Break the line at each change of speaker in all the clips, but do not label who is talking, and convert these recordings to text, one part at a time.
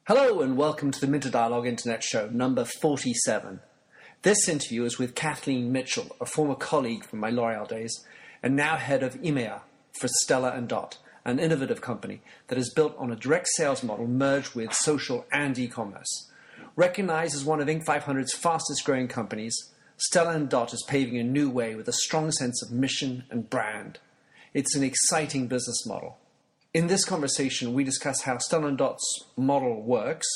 Hello and welcome to the Minter Dialogue Internet Show, number 47. This interview is with Kathleen Mitchell, a former colleague from my L'Oreal days, and now head of EMEA for Stella and Dot, an innovative company that is built on a direct sales model merged with social and e-commerce. Recognized as one of Inc. 500's fastest growing companies, Stella and Dot is paving a new way with a strong sense of mission and brand. It's an exciting business model. In this conversation, we discuss how Stella and Dot's model works,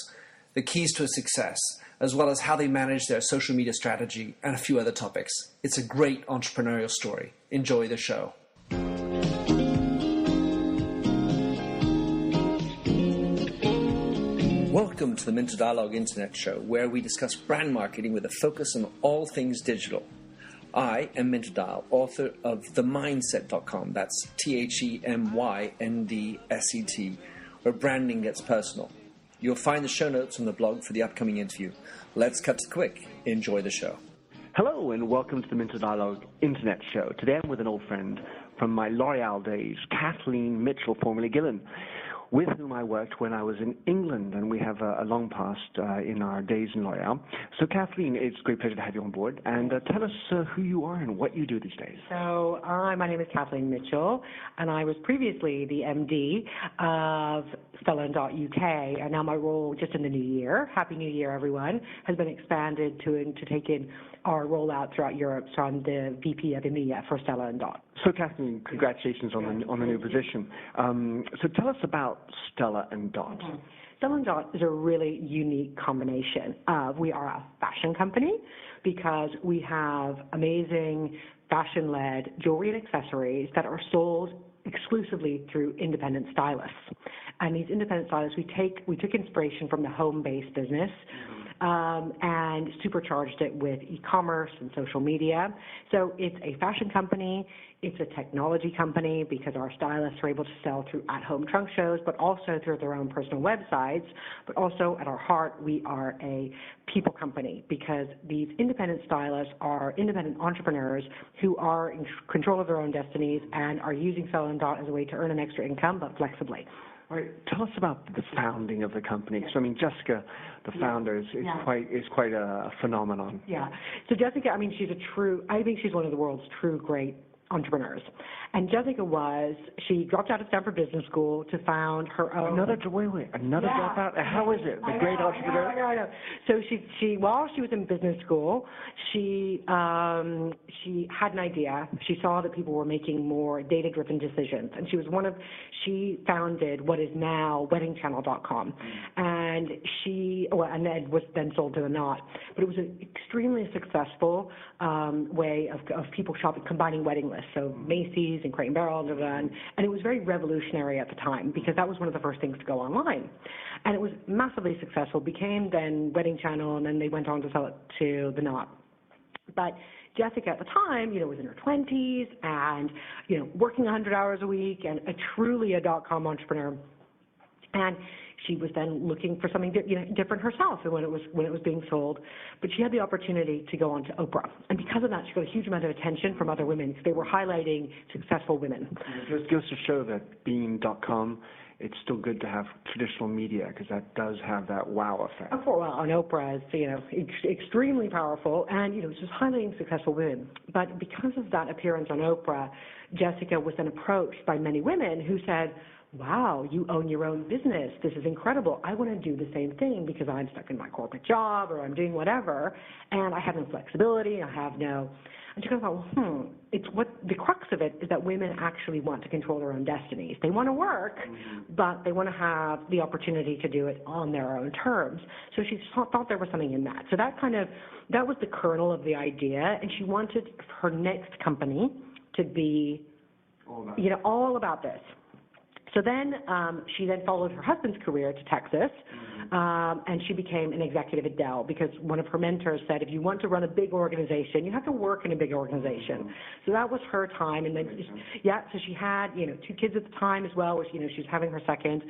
the keys to its success, as well as how they manage their social media strategy and a few other topics. It's a great entrepreneurial story. Enjoy the show. Welcome to the Minter Dialogue Internet Show, where we discuss brand marketing with a focus on all things digital. I am Minter Dial, author of TheMyndset.com, that's TheMyndset, where branding gets personal. You'll find the show notes on the blog for the upcoming interview. Let's cut to quick. Enjoy the show.
Hello and welcome to the Minter Dialogue Internet Show. Today I'm with an old friend from my L'Oreal days, Kathleen Mitchell, formerly Gillen, with whom I worked when I was in England, and we have a long past in our days in L'Oreal. So, Kathleen, it's a great pleasure to have you on board, and tell us who you are and what you do these days.
So, my name is Kathleen Mitchell, and I was previously the MD of Stella and Dot UK, and now my role, just in the new year, Happy New Year, everyone, has been expanded to take in our rollout throughout Europe, so I'm the VP of EMEA for Stella and Dot.
So, Kathleen, congratulations on the new position. So tell us about Stella and Dot.
Mm-hmm. Stella and Dot is a really unique combination of, we are a fashion company because we have amazing fashion-led jewelry and accessories that are sold exclusively through independent stylists. And these independent stylists, we took inspiration from the home-based business, and supercharged it with e-commerce and social media. So it's a fashion company, it's a technology company because our stylists are able to sell through at-home trunk shows, but also through their own personal websites. But also at our heart, we are a people company because these independent stylists are independent entrepreneurs who are in control of their own destinies and are using Stella and Dot as a way to earn an extra income, but flexibly.
All right, tell us about the founding of the company. So, I mean, Jessica, the founder, is quite a phenomenon.
Yeah. So Jessica, I think she's one of the world's true great entrepreneurs. And Jessica she dropped out of Stanford Business School to found her own.
Another dropout? How is it? The great entrepreneur?
I know. So she while she was in business school, she had an idea. She saw that people were making more data-driven decisions. And she founded what is now WeddingChannel.com. And and it was then sold to the Knot. But it was an extremely successful way of people shopping, combining wedding lists. So Macy's and Crate & Barrel, and it was very revolutionary at the time because that was one of the first things to go online. And it was massively successful, became then Wedding Channel, and then they went on to sell it to the Knot. But Jessica at the time, was in her 20s and, working 100 hours a week and truly a .com entrepreneur. And she was then looking for something different herself when it was being sold. But she had the opportunity to go on to Oprah. And because of that, she got a huge amount of attention from other women because they were highlighting successful women.
It goes to show that being .com, it's still good to have traditional media because that does have that wow effect.
Well, on Oprah is, extremely powerful and, it's just highlighting successful women. But because of that appearance on Oprah, Jessica was then approached by many women who said, wow, you own your own business. This is incredible. I want to do the same thing because I'm stuck in my corporate job or I'm doing whatever, and I have no flexibility. I have no. And she goes, it's what the crux of it is that women actually want to control their own destinies. They want to work, but they want to have the opportunity to do it on their own terms. So she thought there was something in that. So that was the kernel of the idea, and she wanted her next company to be, all about this. So then she then followed her husband's career to Texas, and she became an executive at Dell because one of her mentors said, if you want to run a big organization, you have to work in a big organization. So that was her time. And then, so she had, 2 kids at the time as well, which, she was having her second.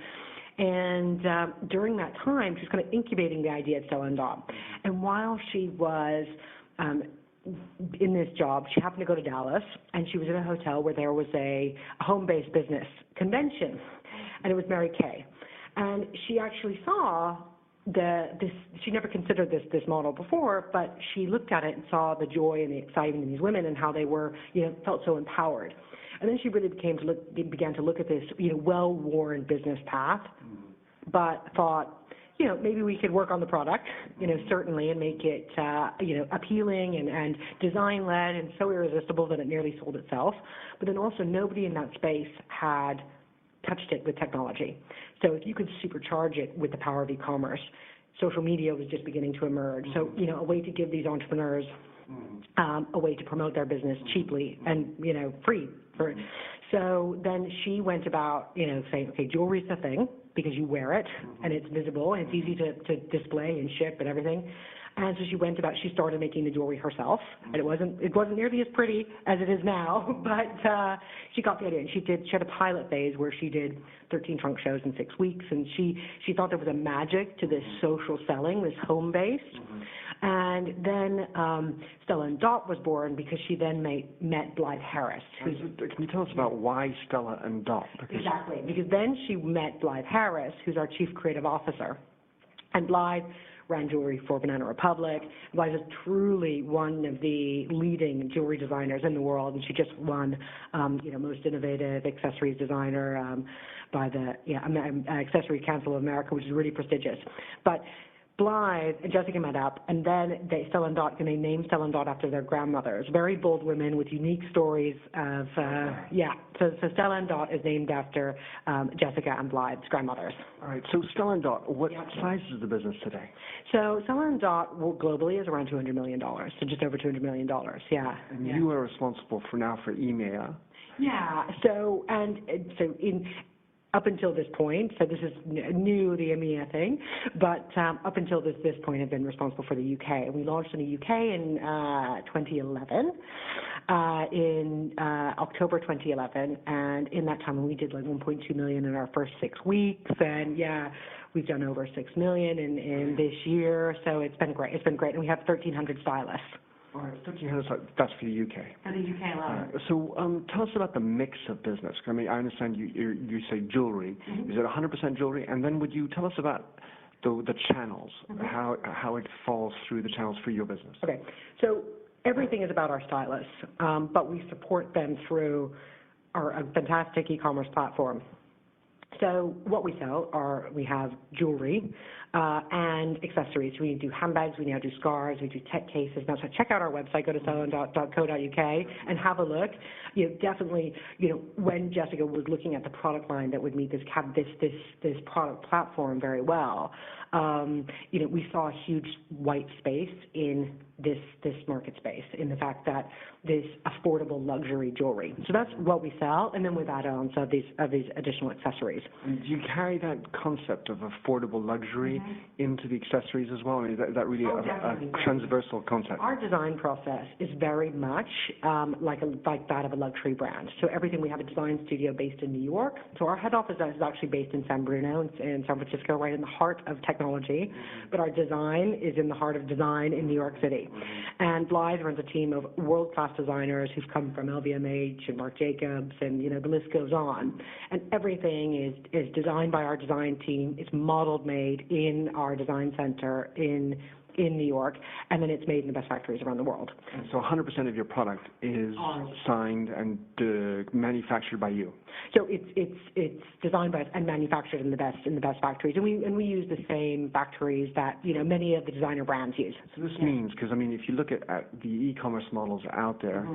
And during that time, she was kind of incubating the idea at Stella and Dot. And while she was in this job, she happened to go to Dallas, and she was in a hotel where there was a home-based business convention, and it was Mary Kay. And she actually saw she never considered this model before, but she looked at it and saw the joy and the excitement in these women and how they were, felt so empowered. And then she really began to look at this, well-worn business path, but thought, maybe we could work on the product, certainly, and make it, appealing and design-led and so irresistible that it nearly sold itself. But then also nobody in that space had touched it with technology. So if you could supercharge it with the power of e-commerce, social media was just beginning to emerge. So, a way to give these entrepreneurs a way to promote their business cheaply and, free. So then she went about, saying, okay, jewelry's the thing because you wear it and it's visible and it's easy to display and ship and everything. And so she started making the jewelry herself, and it wasn't nearly as pretty as it is now, but she got the idea. And she had a pilot phase where she did 13 trunk shows in 6 weeks, and she thought there was a magic to this social selling, this home-based. And then Stella and Dot was born because she then met Blythe Harris.
Can you tell us about why Stella and Dot?
Exactly, because then she met Blythe Harris, who's our Chief Creative Officer. And Blythe ran jewelry for Banana Republic. Blythe is truly one of the leading jewelry designers in the world, and she just won, most innovative accessories designer by the Accessory Council of America, which is really prestigious. But Blythe and Jessica met up, and then Stella and Dot, and they named Stella and Dot after their grandmothers. Very bold women with unique stories of, So Stella and Dot is named after Jessica and Blythe's grandmothers.
All right. So Stella and Dot, what size is the business today?
So Stella and Dot globally is around $200 million, so just over $200 million. Yeah.
And you are responsible for EMEA.
Yeah. So up until this point, so this is new, the EMEA thing, but up until this point, I've been responsible for the UK. We launched in the UK in 2011, in October 2011, and in that time we did like 1.2 million in our first 6 weeks, and we've done over 6 million in this year, so it's been great. And we have 1,300 stylists.
All right, 1,300, that's for the UK.
For the UK alone.
So tell us about the mix of business. I mean, I understand you say jewelry. Is it 100% jewelry? And then would you tell us about the channels, how it falls through the channels for your business? Okay,
so everything is about our stylists, but we support them through our fantastic e-commerce platform. So what we sell we have jewelry and accessories. We do handbags, we now do scarves, we do tech cases. Now, so check out our website, go to stelland.co.uk and have a look. Definitely, when Jessica was looking at the product line that would meet this product platform very well, we saw a huge white space in this market space, in the fact that this affordable luxury jewelry. So that's what we sell, and then with add-ons of these additional accessories.
And do you carry that concept of affordable luxury into the accessories as well? I mean, is that really a transversal concept?
Our design process is very much like that of a luxury brand. So everything, we have a design studio based in New York. So our head office is actually based in San Bruno in San Francisco, right in the heart of technology. But our design is in the heart of design in New York City. And Blythe runs a team of world-class designers who've come from LVMH and Marc Jacobs, and the list goes on. And everything is designed by our design team. It's modeled, made in our design center in New York, and then it's made in the best factories around the world.
And so 100% of your product is signed and manufactured by you.
So it's designed by us and manufactured in the best factories, and we use the same factories that many of the designer brands use.
So this means, because I mean, if you look at the e-commerce models out there,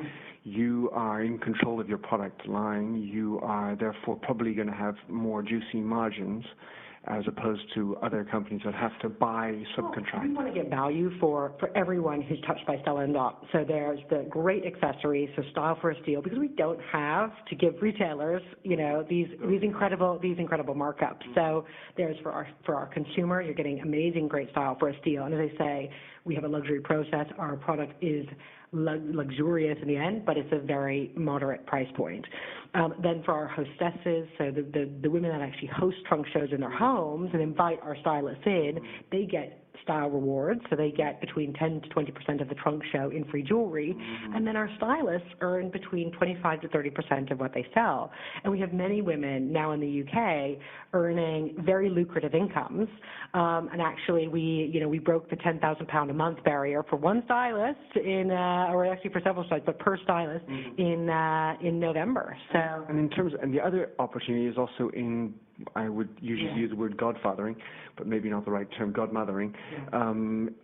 you are in control of your product line. You are therefore probably going to have more juicy margins, as opposed to other companies that have to buy subcontract.
We want to get value for everyone who's touched by Stella and Dot. So there's the great accessories, so style for a steal, because we don't have to give retailers, these incredible markups. So there's for our consumer, you're getting amazing, great style for a steal. And as I say, we have a luxury process. Our product is luxurious in the end, but it's a very moderate price point. Then for our hostesses, so the women that actually host trunk shows in their homes and invite our stylists in, they get style rewards, so they get between 10 to 20% of the trunk show in free jewelry, and then our stylists earn between 25 to 30% of what they sell. And we have many women now in the UK earning very lucrative incomes, and actually we broke the £10,000 a month barrier for one stylist or actually for several stylists, but per stylist in November. So,
and in terms, and the other opportunity is also in, I would usually use the word godfathering, but maybe not the right term, godmothering,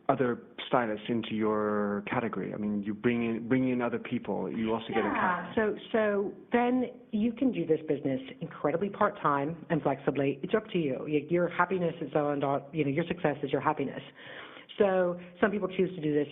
other stylists into your category. I mean, you bring in other people. You also get a
So then you can do this business incredibly part-time and flexibly. It's up to you. Your happiness is your success is your happiness. So some people choose to do this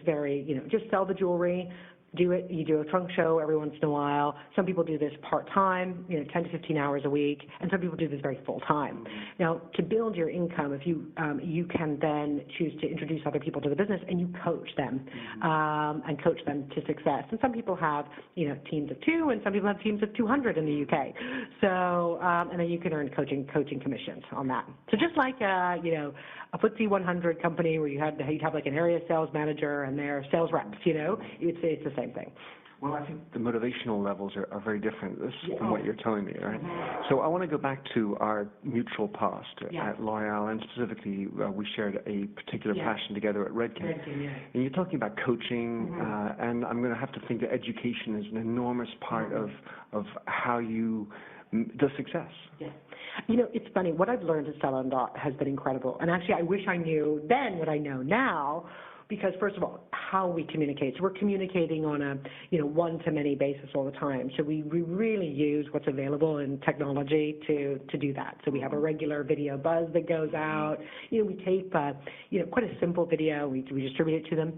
just sell the jewelry, do it. You do a trunk show every once in a while. Some people do this part-time, 10 to 15 hours a week, and some people do this very full-time. Now, to build your income, if you can then choose to introduce other people to the business, and you coach them and coach them to success. And some people have teams of 2, and some people have teams of 200 in the UK. So and then you can earn coaching commissions on that. So just like a FTSE 100 company where you'd have like an area sales manager and their sales reps, it's the same thing.
Well, I think the motivational levels are very different from what you're telling me, right? So I want to go back to our mutual past at L'Oreal, and specifically we shared a particular passion together at Redken. And you're talking about coaching, and I'm going to have to think that education is an enormous part of how you the success.
It's funny. What I've learned at Stella & Dot has been incredible. And actually, I wish I knew then what I know now, because first of all, how we communicate. So we're communicating on a one-to-many basis all the time. So we really use what's available in technology to do that. So we have a regular video buzz that goes out. We tape quite a simple video. We distribute it to them.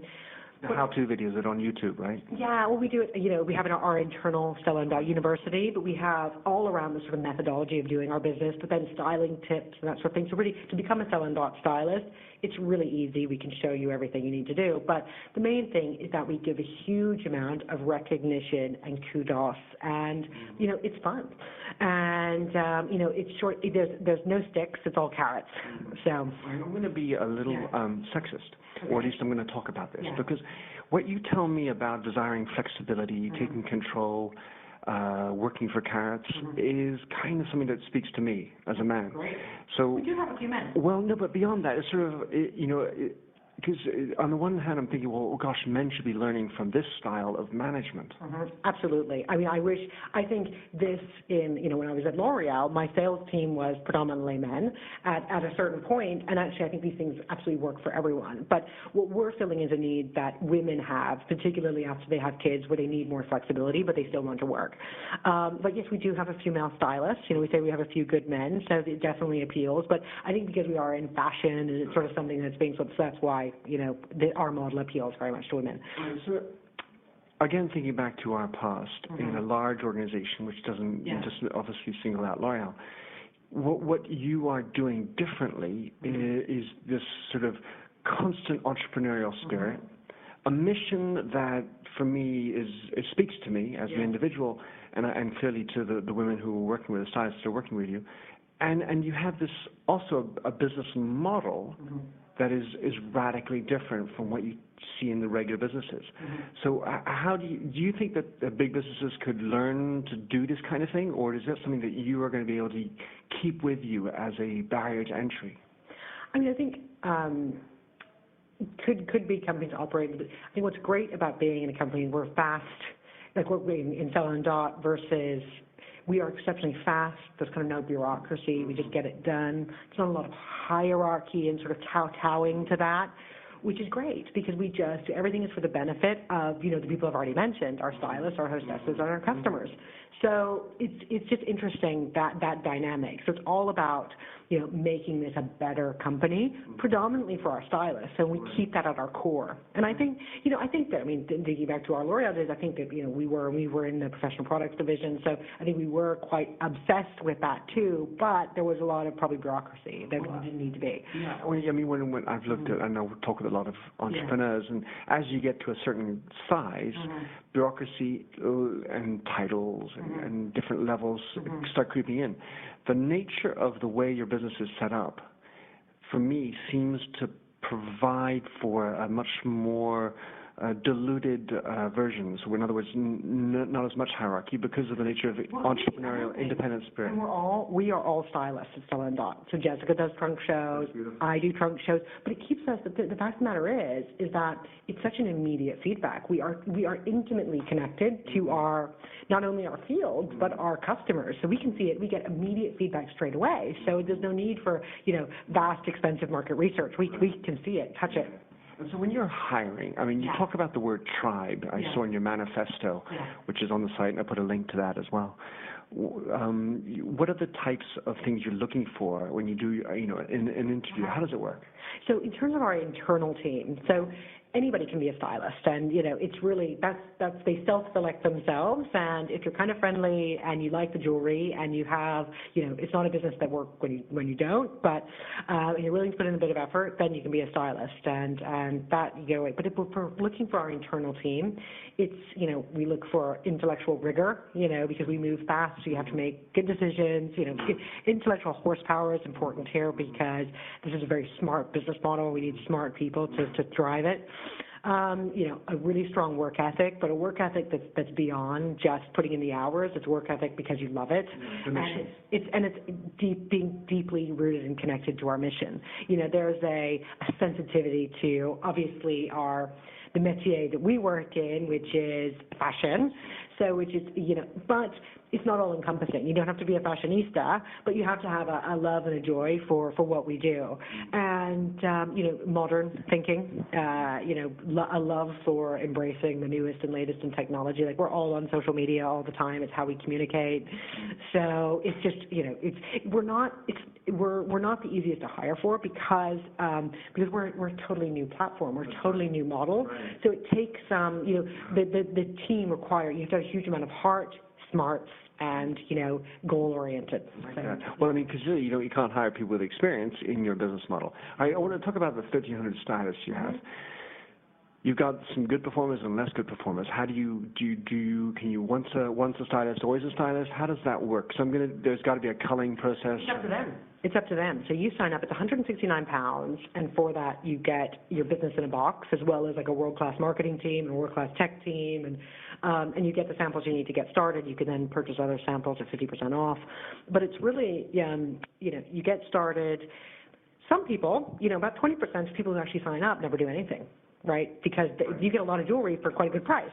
How-to videos are on YouTube, right?
Yeah, well, we do it, we have our internal Stella & Dot University, but we have all around the sort of methodology of doing our business, but then styling tips and that sort of thing. So really, to become a Stella & Dot stylist, it's really easy. We can show you everything you need to do. But the main thing is that we give a huge amount of recognition and kudos, and, it's fun. And, it's short. There's no sticks. It's all carrots. So
I'm going to be a little sexist, or at least I'm going to talk about this, because what you tell me about desiring flexibility, taking control, working for carrots is kind of something that speaks to me as a man.
Great.
So
we do have a few men.
Well, no, but beyond that, it's sort of, because on the one hand, I'm thinking, well, oh gosh, men should be learning from this style of management.
Absolutely. I mean, I think this when I was at L'Oreal, my sales team was predominantly men at a certain point, and actually I think these things absolutely work for everyone. But what we're feeling is a need that women have, particularly after they have kids, where they need more flexibility, but they still want to work. But yes, we do have a few male stylists. We say we have a few good men, so it definitely appeals. But I think because we are in fashion, and it's sort of something that's being so that's why our model appeals very much to women.
So, again, thinking back to our past, in a large organization, which doesn't just obviously single out L'Oreal, what you are doing differently is this sort of constant entrepreneurial spirit, a mission that, for me, it speaks to me as an individual, and clearly to the women who are working with the stylists that are working with you, and you have this also a business model that is radically different from what you see in the regular businesses. So how do you think that big businesses could learn to do this kind of thing, or is that something that you are going to be able to keep with you as a barrier to entry?
I mean, I think could be companies operate. I think what's great about being in a company, we're fast, like we're in Stella & Dot versus we are exceptionally fast. There's kind of no bureaucracy. We just get it done. There's not a lot of hierarchy and sort of kowtowing to that, which is great because everything is for the benefit of, the people I've already mentioned, our stylists, our hostesses, and our customers. So it's just interesting that dynamic. So it's all about, making this a better company, predominantly for our stylists, and we keep that at our core. And I think that, thinking back to our L'Oreal days, I think that, we were in the professional products division, so I think we were quite obsessed with that too, but there was a lot of probably bureaucracy that didn't need to be.
Yeah, when I've looked at, I know we talk with a lot of entrepreneurs, and as you get to a certain size, bureaucracy and titles and different levels start creeping in. The nature of the way your business is set up, for me, seems to provide for a much more diluted versions. In other words, not as much hierarchy because of the nature of entrepreneurial independent spirit.
And we are all stylists at Stella and Dot. So Jessica does trunk shows, I do trunk shows, but it keeps us. The fact of the matter is that it's such an immediate feedback. We are intimately connected to not only our fields but our customers. So we can see it. We get immediate feedback straight away. So there's no need for vast, expensive market research. We can see it, touch it.
And so when you're hiring, I mean, you talk about the word tribe. I saw in your manifesto, which is on the site, and I put a link to that as well. What are the types of things you're looking for when you do, an interview? How does it work?
So in terms of our internal team, so anybody can be a stylist, and it's really that's they self-select themselves. And if you're kind of friendly and you like the jewelry and you have, it's not a business that works when you don't, but you're willing to put in a bit of effort, then you can be a stylist, and that you go away. But if we're looking for our internal team, it's we look for intellectual rigor, because we move fast, so you have to make good decisions. Intellectual horsepower is important here because this is a very smart business model. We need smart people to drive it. A really strong work ethic, but a work ethic that's beyond just putting in the hours. It's work ethic because you love it, and it's being deeply rooted and connected to our mission. There's a sensitivity to obviously the métier that we work in, which is fashion. So, but it's not all encompassing. You don't have to be a fashionista, but you have to have a love and a joy for what we do. And, modern thinking, a love for embracing the newest and latest in technology. Like, we're all on social media all the time. It's how we communicate. So it's just, we're not the easiest to hire for because we're a totally new platform. We're a totally new model. Right. So it takes, the team you have to have a huge amount of heart, smarts, and goal-oriented. So.
Well, I mean, because really, you can't hire people with experience in your business model. I want to talk about the 1,300 stylists you have. You've got some good performers and less good performers. How do you can you once a stylist, always a stylist? How does that work? So there's got to be a culling process.
It's up to them. So you sign up. It's £169, and for that you get your business in a box, as well as like a world-class marketing team and a world-class tech team, and you get the samples you need to get started. You can then purchase other samples at 50% off. But it's really, you get started. Some people, about 20% of people who actually sign up never do anything. Right, because you get a lot of jewelry for quite a good price.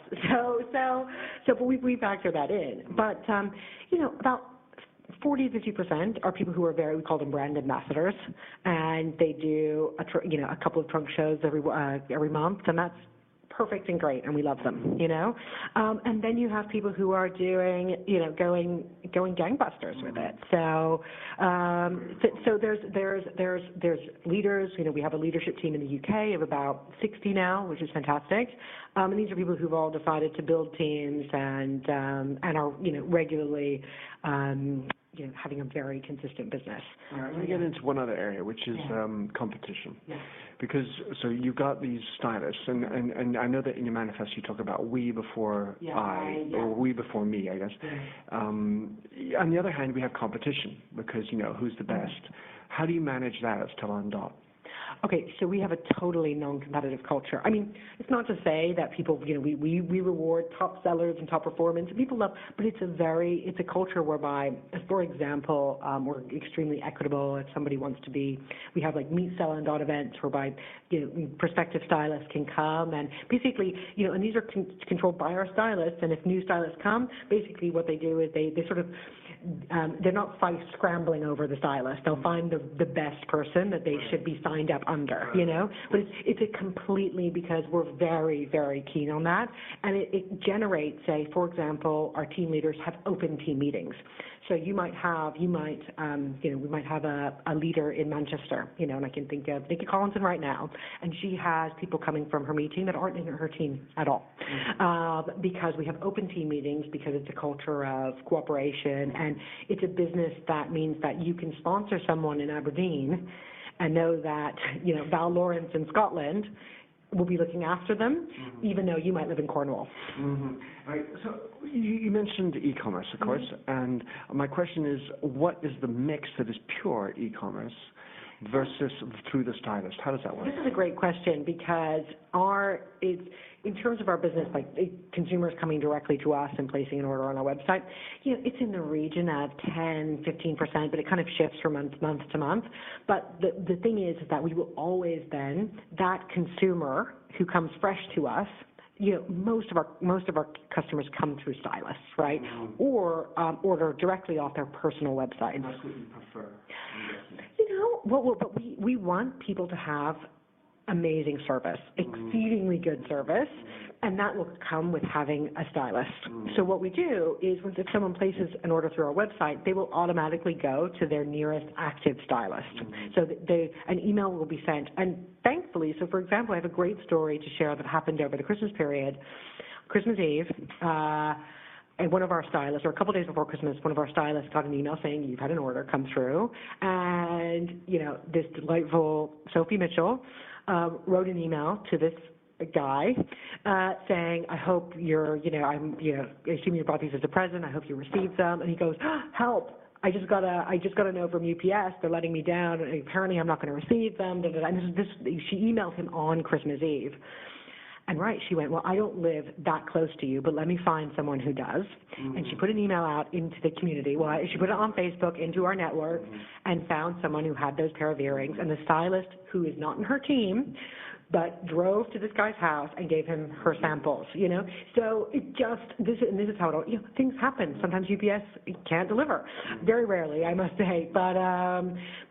But we factor that in. But about 40-50% are people who are we call them brand ambassadors, and they do a couple of trunk shows every month, and that's perfect and great, and we love them, and then you have people who are doing, going gangbusters with it. So there's leaders. We have a leadership team in the UK of about 60 now, which is fantastic. And these are people who've all decided to build teams and are regularly. Having a very consistent business.
Let me get into one other area, which is competition. Yeah. Because you've got these stylists, and I know that in your manifesto you talk about we before or we before me, I guess. Yeah. On the other hand, we have competition because who's the best. How do you manage that at Stella and Dot?
Okay, so we have a totally non-competitive culture. I mean, it's not to say that people, we reward top sellers and top performance, and people love, but it's a culture whereby, for example, we're extremely equitable. If somebody wants to be, we have like Meet Stella and Dot events whereby, prospective stylists can come, and basically, and these are controlled by our stylists, and if new stylists come, basically what they do is they sort of, they're not scrambling over the stylist. They'll find the best person that they should be signed up under, But it's a completely, because we're very, very keen on that. And it generates, say, for example, our team leaders have open team meetings. So we might have a leader in Manchester, and I can think of Nikki Collinson right now, and she has people coming from her meeting that aren't in her team at all, because we have open team meetings, because it's a culture of cooperation, and it's a business that means that you can sponsor someone in Aberdeen and know that, Val Lawrence in Scotland will be looking after them, even though you might live in Cornwall.
Mm-hmm. Right. So you mentioned e-commerce, of course, and my question is, what is the mix that is pure e-commerce? versus through the stylist? How does that work?
This is a great question because in terms of our business, like consumers coming directly to us and placing an order on our website, it's in the region of 10, 15%, but it kind of shifts from month to month. But the thing is that we will always then, that consumer who comes fresh to us, most of our customers come through stylists, right? Mm-hmm. Or order directly off their personal website.
And that's what you prefer.
But we want people to have amazing service, exceedingly good service, and that will come with having a stylist. So what we do is if someone places an order through our website, they will automatically go to their nearest active stylist. So an email will be sent. And thankfully, so for example, I have a great story to share that happened over the Christmas period. Christmas Eve, and one of our stylists, or a couple of days before Christmas, one of our stylists got an email saying, you've had an order come through. And, this delightful Sophie Mitchell wrote an email to this guy saying, I hope I assume you brought these as a present. I hope you received them. And he goes, help. I just got a note from UPS. They're letting me down. And apparently I'm not going to receive them. And she emailed him on Christmas Eve. And she went, well, I don't live that close to you, but let me find someone who does. Mm-hmm. And she put an email out into the community. Well, she put it on Facebook into our network and found someone who had those pair of earrings. And the stylist, who is not in her team, but drove to this guy's house and gave him her samples, So this is how things happen. Sometimes UPS can't deliver. Very rarely, I must say. But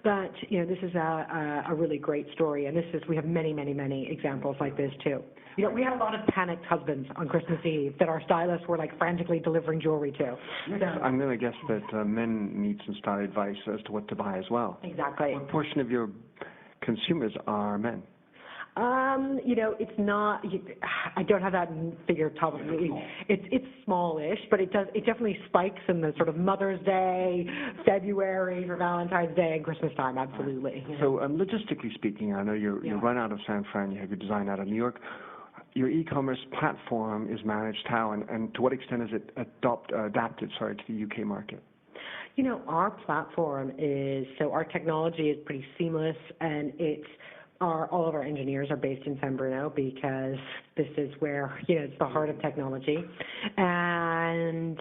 this is a really great story. And we have many, many, many examples like this too. We had a lot of panicked husbands on Christmas Eve that our stylists were frantically delivering jewelry to.
So, I'm going to guess that men need some style advice as to what to buy as well.
Exactly.
What portion of your consumers are men?
It's not. I don't have that figure top of me. It's smallish, but it definitely spikes in the sort of Mother's Day, February, for Valentine's Day, and Christmas time. Absolutely.
So, logistically speaking, I know you run out of San Fran. You have your design out of New York. Your e-commerce platform is managed how, and to what extent is it adapted to the UK market?
Our platform our technology is pretty seamless, and all of our engineers are based in San Bruno because this is where, it's the heart of technology. And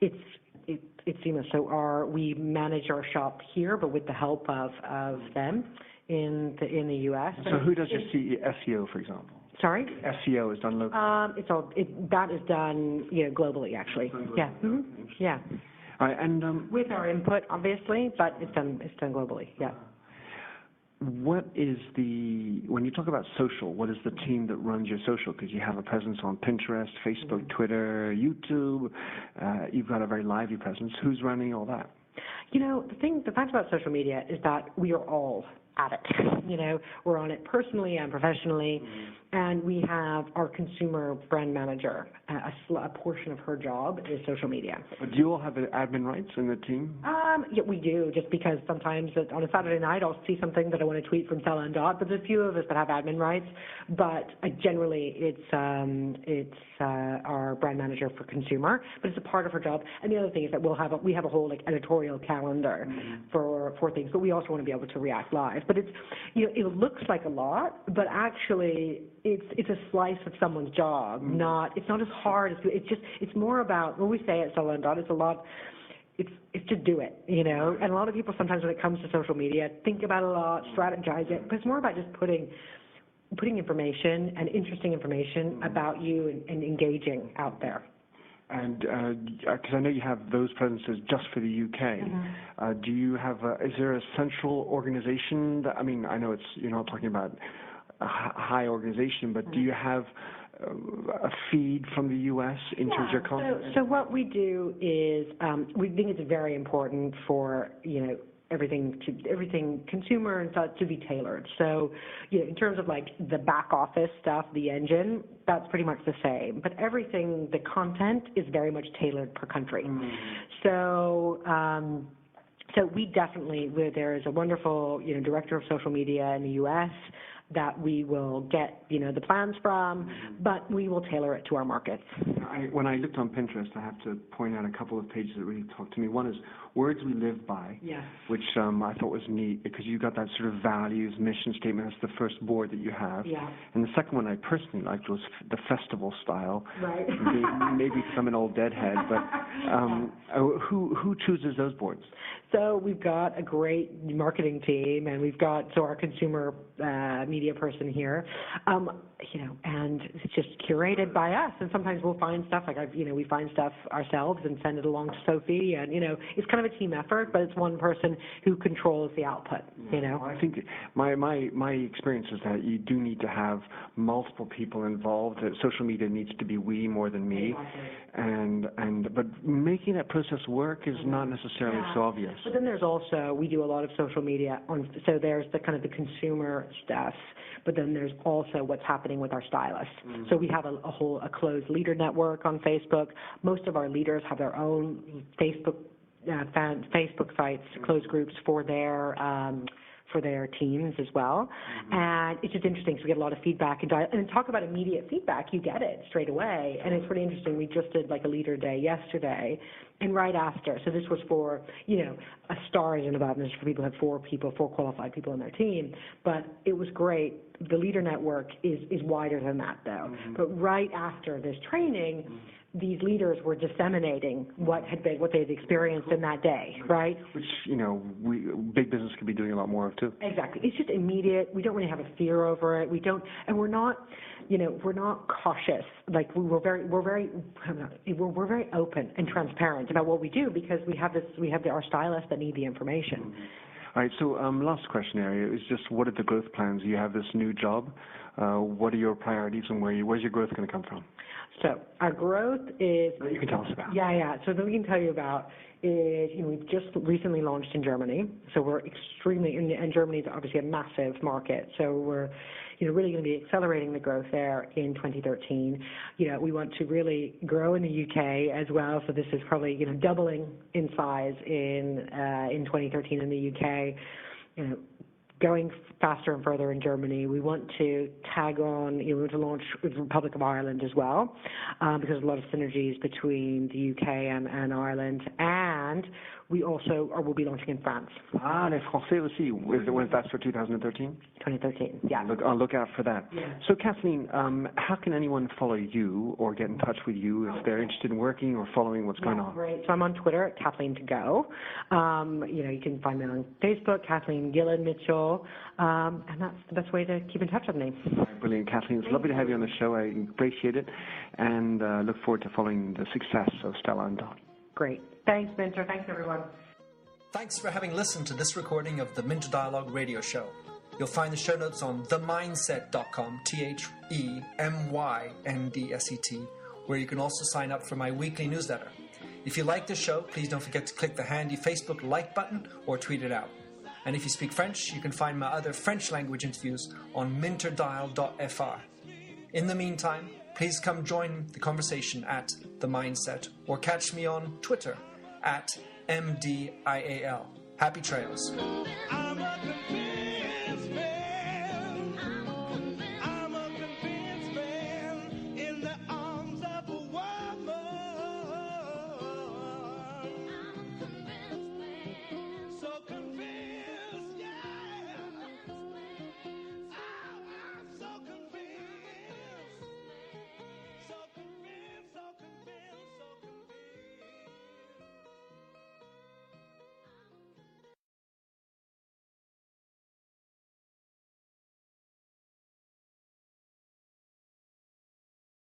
it's seamless. So we manage our shop here, but with the help of them in the U.S.
So who does your SEO, for example?
Sorry?
SEO is done locally?
That is done, globally, actually. Yeah. Mm-hmm. Yeah.
All right, and
with our input, obviously, but it's done globally. Yeah.
What is when you talk about social, what is the team that runs your social? Because you have a presence on Pinterest, Facebook, Twitter, YouTube. You've got a very lively presence. Who's running all that?
The fact about social media is that we are all at it. We're on it personally and professionally, and we have our consumer brand manager. A portion of her job is social media.
But do you all have admin rights in the team?
Yeah, we do, just because sometimes on a Saturday night I'll see something that I want to tweet from Stella and Dot, but there's a few of us that have admin rights, but generally it's our brand manager for consumer, but it's a part of her job. And the other thing is that we have a whole editorial calendar for things, but we also want to be able to react live. But it looks like a lot, but actually it's a slice of someone's job. It's not as hard as it's more about, when we say at Stella and Dot, it's a lot. It's just do it, And a lot of people sometimes when it comes to social media think about it a lot, strategize it, but it's more about just putting information and interesting information about you and engaging out there.
And because I know you have those presences just for the UK, do you have? Is there a central organization? I know you're not talking about a high organization, but do you have a feed from the U.S. into your content?
So what we do is we think it's very important for everything consumer and such to be tailored. So in terms of the back office stuff, the engine, that's pretty much the same. But everything, the content is very much tailored per country. So we definitely, there is a wonderful director of social media in the U.S., that we will get, the plans from, but we will tailor it to our markets.
When I looked on Pinterest, I have to point out a couple of pages that really talked to me. One is Words We Live By, which I thought was neat because you got that sort of values, mission statement. That's the first board that you have.
Yeah.
And the second one I personally liked was the festival style.
Right.
Maybe because I'm an old deadhead, but who chooses those boards?
So we've got a great marketing team, and we've got our consumer media person here, and it's just curated by us. And sometimes we'll find stuff we find stuff ourselves and send it along to Sophie, and it's kind of a team effort, but it's one person who controls the output.
Well, I think my experience is that you do need to have multiple people involved. Social media needs to be we more than me, but making that process work is not necessarily so obvious.
But then there's also, we do a lot of social media so there's the kind of the consumer stuff, but then there's also what's happening with our stylists. So we have a closed leader network on Facebook. Most of our leaders have their own Facebook sites, closed groups for their teams as well. And it's just interesting, so we get a lot of feedback and talk about immediate feedback. You get it straight away, and it's pretty interesting. We just did like a leader day yesterday, and right after, so this was for, a stars and above, and this is for people who have four qualified people on their team, but it was great. The leader network is wider than that, though. But right after this training, these leaders were disseminating what they had experienced in that day, right?
Which, big business could be doing a lot more of too.
Exactly. It's just immediate. We don't really have a fear over it. We don't, and we're not cautious. Like we're very open and transparent about what we do because we have our stylists that need the information.
All right, so last question area is just what are the growth plans? You have this new job. What are your priorities and where's your growth going to come from?
So our growth is...
You can tell us about.
Yeah. So that we can tell you about is, we've just recently launched in Germany. So we're extremely... And Germany is obviously a massive market. So we're, really going to be accelerating the growth there in 2013. We want to really grow in the UK as well. So this is probably, doubling in size in 2013 in the UK. Going faster and further in Germany. We want to tag on, we want to launch with the Republic of Ireland as well, because there's a lot of synergies between the UK and Ireland. And we also will be launching in France.
Les Français aussi. Was that for 2013?
2013, yeah.
I'll look out for that.
Yeah.
So, Kathleen, how can anyone follow you or get in touch with you if they're interested in working or following what's going on?
Great. So I'm on Twitter at Kathleen to go. You can find me on Facebook, Kathleen Gillen Mitchell, and that's the best way to keep in touch with me.
Brilliant, Kathleen. It's lovely to have you on the show. I appreciate it, and look forward to following the success of Stella and Dot.
Great. Thanks, Minter. Thanks, everyone.
Thanks for having listened to this recording of the Minter Dialogue radio show. You'll find the show notes on themindset.com, TheMyndset, where you can also sign up for my weekly newsletter. If you like the show, please don't forget to click the handy Facebook like button or tweet it out. And if you speak French, you can find my other French language interviews on minterdial.fr. In the meantime, please come join the conversation at The Mindset or catch me on Twitter at MDIAL. Happy trails.